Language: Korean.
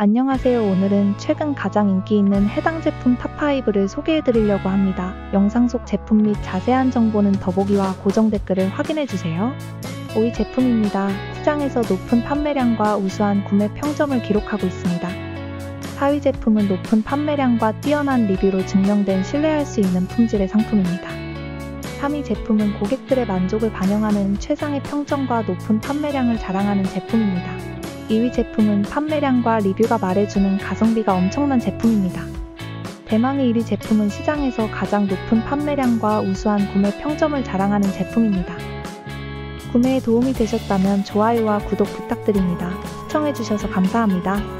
안녕하세요. 오늘은 최근 가장 인기 있는 해당 제품 탑5를 소개해드리려고 합니다. 영상 속 제품 및 자세한 정보는 더보기와 고정 댓글을 확인해주세요. 5위 제품입니다. 시장에서 높은 판매량과 우수한 구매 평점을 기록하고 있습니다. 4위 제품은 높은 판매량과 뛰어난 리뷰로 증명된 신뢰할 수 있는 품질의 상품입니다. 3위 제품은 고객들의 만족을 반영하는 최상의 평점과 높은 판매량을 자랑하는 제품입니다. 2위 제품은 판매량과 리뷰가 말해주는 가성비가 엄청난 제품입니다. 대망의 1위 제품은 시장에서 가장 높은 판매량과 우수한 구매 평점을 자랑하는 제품입니다. 구매에 도움이 되셨다면 좋아요와 구독 부탁드립니다. 시청해주셔서 감사합니다.